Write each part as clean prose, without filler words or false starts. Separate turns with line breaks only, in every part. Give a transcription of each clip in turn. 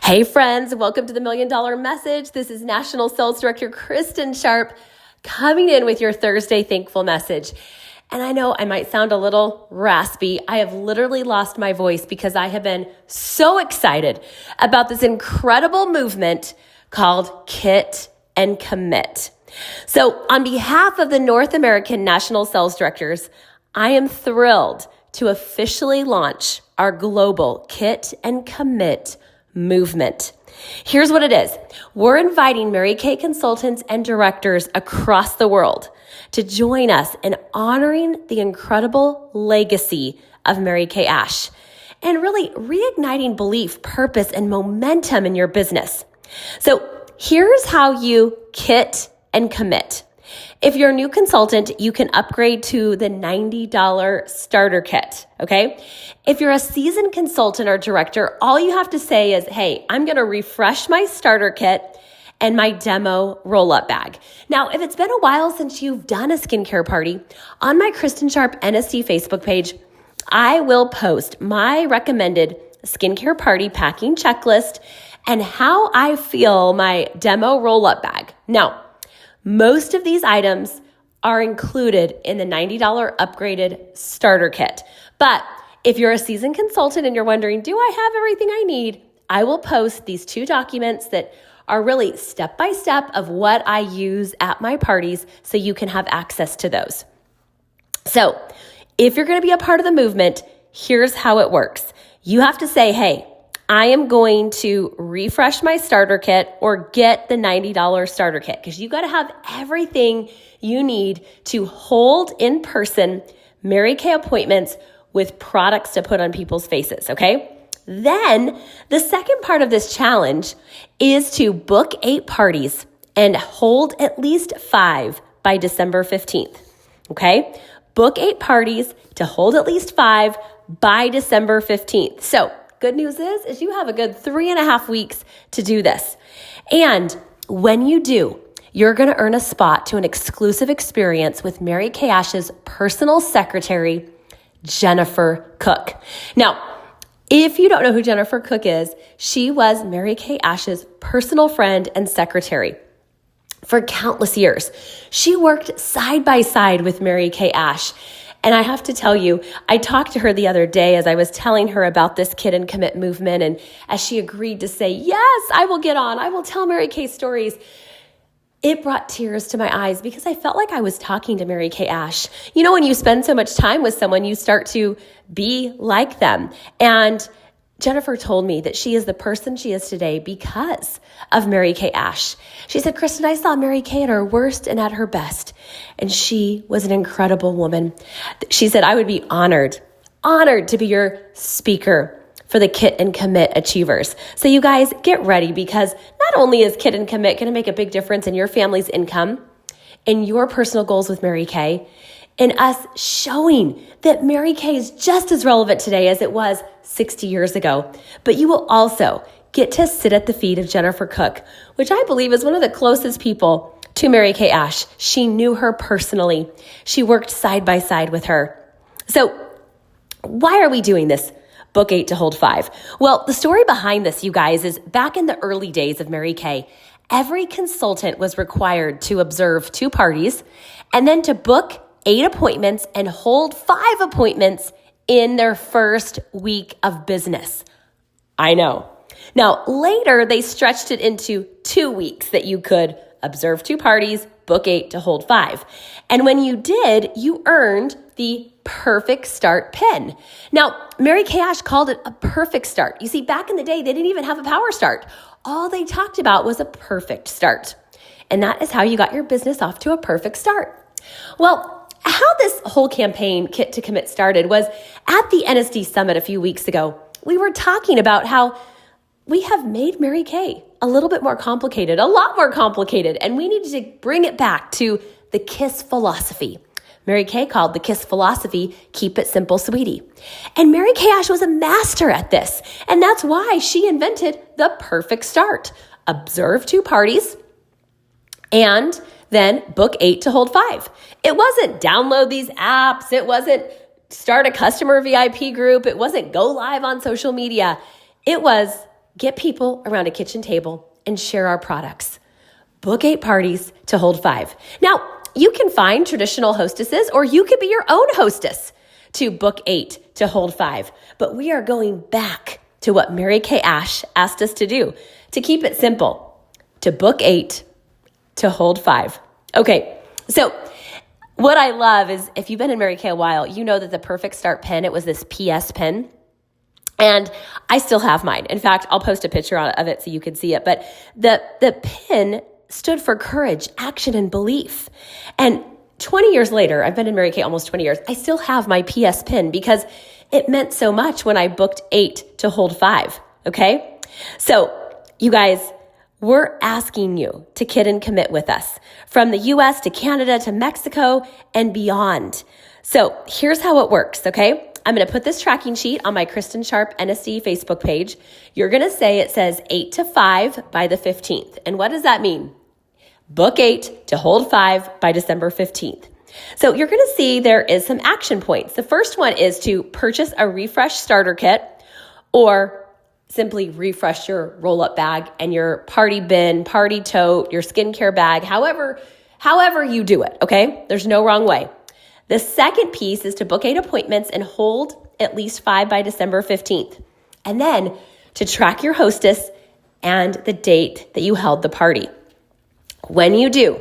Hey friends, welcome to the $1 Million Message. This is National Sales Director Kristin Sharpe coming in with your Thursday thankful message. And I know I might sound a little raspy. I have literally lost my voice because I have been so excited about this incredible movement called Kit and Commit. So on behalf of the North American National Sales Directors, I am thrilled to officially launch our global Kit and Commit movement. Here's what it is. We're inviting Mary Kay consultants and directors across the world to join us in honoring the incredible legacy of Mary Kay Ash and really reigniting belief, purpose, and momentum in your business. So here's how you kit and commit. If you're a new consultant, you can upgrade to the $90 starter kit, okay? If you're a seasoned consultant or director, all you have to say is, hey, I'm going to refresh my starter kit and my demo roll-up bag. Now, if it's been a while since you've done a skincare party, on my Kristin Sharpe NSD Facebook page, I will post my recommended skincare party packing checklist and how I feel my demo roll-up bag. Now, most of these items are included in the $90 upgraded starter kit. But if you're a seasoned consultant and you're wondering, do I have everything I need? I will post these 2 documents that are really step-by-step of what I use at my parties so you can have access to those. So if you're going to be a part of the movement, here's how it works. You have to say, hey, I am going to refresh my starter kit or get the $90 starter kit because you got to have everything you need to hold in-person Mary Kay appointments with products to put on people's faces, okay? Then the second part of this challenge is to book 8 parties and hold at least 5 by December 15th, okay? Book 8 parties to hold at least 5 by December 15th. So good news is you have a good 3.5 weeks to do this. And when you do, you're going to earn a spot to an exclusive experience with Mary Kay Ash's personal secretary, Jennifer Cook. Now, if you don't know who Jennifer Cook is, she was Mary Kay Ash's personal friend and secretary for countless years. She worked side by side with Mary Kay Ash. And I have to tell you, I talked to her the other day as I was telling her about this Kit and Commit movement. And as she agreed to say, yes, I will get on, I will tell Mary Kay stories, it brought tears to my eyes because I felt like I was talking to Mary Kay Ash. You know, when you spend so much time with someone, you start to be like them. And Jennifer told me that she is the person she is today because of Mary Kay Ash. She said, Kristin, I saw Mary Kay at her worst and at her best. And she was an incredible woman. She said, I would be honored to be your speaker for the Kit and Commit Achievers. So you guys get ready because not only is Kit and Commit going to make a big difference in your family's income, in your personal goals with Mary Kay, in us showing that Mary Kay is just as relevant today as it was 60 years ago. But you will also get to sit at the feet of Jennifer Cook, which I believe is one of the closest people to Mary Kay Ash. She knew her personally. She worked side by side with her. So why are we doing this? Book 8 to hold 5. Well, the story behind this, you guys, is back in the early days of Mary Kay, every consultant was required to observe 2 parties and then to book 8 appointments and hold 5 appointments in their first week of business. I know. Now, later, they stretched it into 2 weeks that you could observe 2 parties, book 8 to hold 5. And when you did, you earned the perfect start pin. Now, Mary Kay Ash called it a perfect start. You see, back in the day, they didn't even have a power start. All they talked about was a perfect start. And that is how you got your business off to a perfect start. Well, how this whole campaign, Kit to Commit, started was at the NSD Summit a few weeks ago. We were talking about how we have made Mary Kay a little bit more complicated, a lot more complicated, and we needed to bring it back to the KISS philosophy. Mary Kay called the KISS philosophy, keep it simple, sweetie. And Mary Kay Ash was a master at this, and that's why she invented the perfect start. Observe 2 parties, and then book 8 to hold 5. It wasn't download these apps. It wasn't start a customer VIP group. It wasn't go live on social media. It was get people around a kitchen table and share our products. Book 8 parties to hold 5. Now, you can find traditional hostesses, or you could be your own hostess to book 8 to hold 5. But we are going back to what Mary Kay Ash asked us to do, to keep it simple, to book 8 to hold 5. Okay, so what I love is, if you've been in Mary Kay a while, you know that the Perfect Start pen, it was this PS pen. And I still have mine. In fact, I'll post a picture of it so you can see it. But the pin stood for courage, action, and belief. And 20 years later, I've been in Mary Kay almost 20 years, I still have my PS pin because it meant so much when I booked 8 to hold 5, okay? So, you guys, we're asking you to kid and commit with us from the US to Canada to Mexico and beyond. So, here's how it works, okay? I'm going to put this tracking sheet on my Kristin Sharpe NSD Facebook page. You're going to say it says 8 to 5 by the 15th. And what does that mean? Book 8 to hold 5 by December 15th. So you're going to see there is some action points. The first one is to purchase a refresh starter kit, or simply refresh your roll-up bag and your party bin, party tote, your skincare bag, however you do it, okay? There's no wrong way. The second piece is to book 8 appointments and hold at least 5 by December 15th. And then to track your hostess and the date that you held the party. When you do,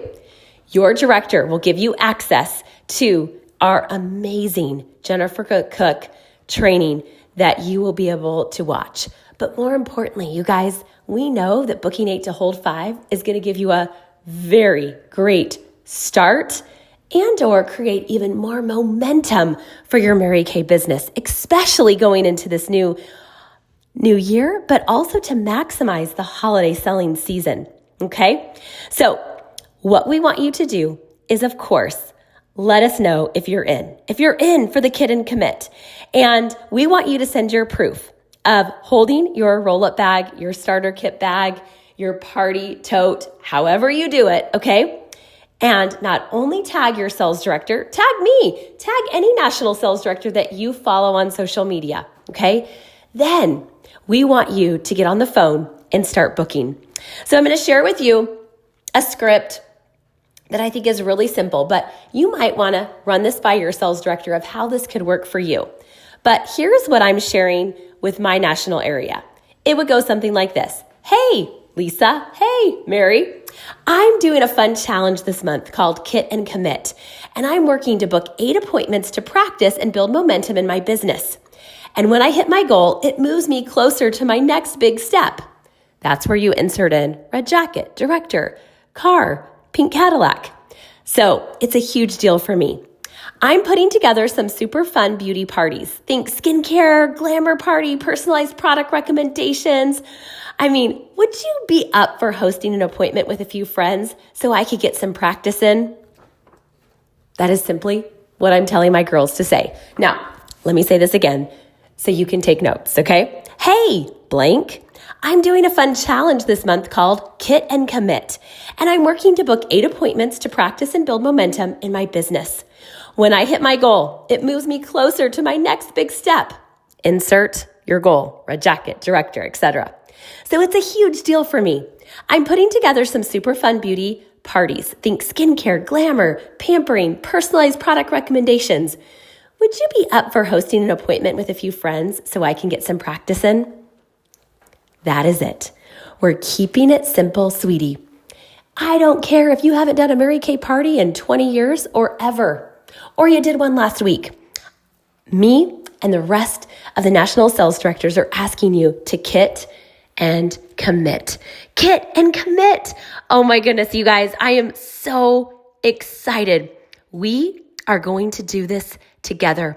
your director will give you access to our amazing Jennifer Cook training that you will be able to watch. But more importantly, you guys, we know that booking 8 to hold 5 is going to give you a very great start and or create even more momentum for your Mary Kay business, especially going into this new year, but also to maximize the holiday selling season. Okay? So what we want you to do is, of course, let us know if you're in. If you're in for the kid and commit. And we want you to send your proof of holding your roll-up bag, your starter kit bag, your party tote, however you do it, okay? And not only tag your sales director, tag me, tag any national sales director that you follow on social media, okay? Then we want you to get on the phone and start booking. So I'm going to share with you a script that I think is really simple, but you might want to run this by your sales director of how this could work for you. But here's what I'm sharing with my national area. It would go something like this. Hey, Lisa. Hey, Mary. I'm doing a fun challenge this month called Kit and Commit, and I'm working to book 8 appointments to practice and build momentum in my business. And when I hit my goal, it moves me closer to my next big step. That's where you insert in red jacket, director, car, pink Cadillac. So it's a huge deal for me. I'm putting together some super fun beauty parties. Think skincare, glamour party, personalized product recommendations. I mean, would you be up for hosting an appointment with a few friends so I could get some practice in? That is simply what I'm telling my girls to say. Now, let me say this again so you can take notes, okay? Hey, blank. I'm doing a fun challenge this month called Kit and Commit, and I'm working to book 8 appointments to practice and build momentum in my business. When I hit my goal, it moves me closer to my next big step. Insert your goal, red jacket, director, etc. So it's a huge deal for me. I'm putting together some super fun beauty parties. Think skincare, glamour, pampering, personalized product recommendations. Would you be up for hosting an appointment with a few friends so I can get some practice in? That is it. We're keeping it simple, sweetie. I don't care if you haven't done a Mary Kay party in 20 years or ever, or you did one last week. Me and the rest of the national sales directors are asking you to kit and commit. Kit and commit. Oh my goodness, you guys, I am so excited. We are going to do this together.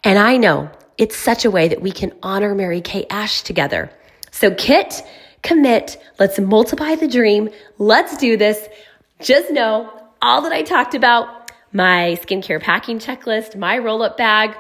And I know it's such a way that we can honor Mary Kay Ash together. So kit, commit, let's multiply the dream. Let's do this. Just know all that I talked about, my skincare packing checklist, my roll-up bag,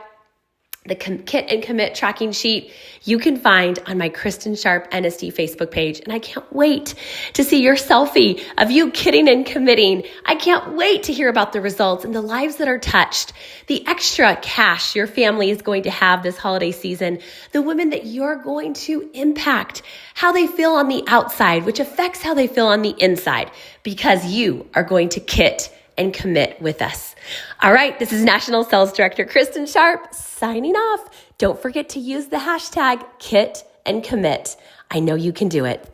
The kit and commit tracking sheet you can find on my Kristin Sharpe NSD Facebook page. And I can't wait to see your selfie of you kitting and committing. I can't wait to hear about the results and the lives that are touched, the extra cash your family is going to have this holiday season, the women that you're going to impact, how they feel on the outside, which affects how they feel on the inside, because you are going to kit and commit with us. All right, this is National Sales Director Kristin Sharpe signing off. Don't forget to use the hashtag kit and commit. I know you can do it.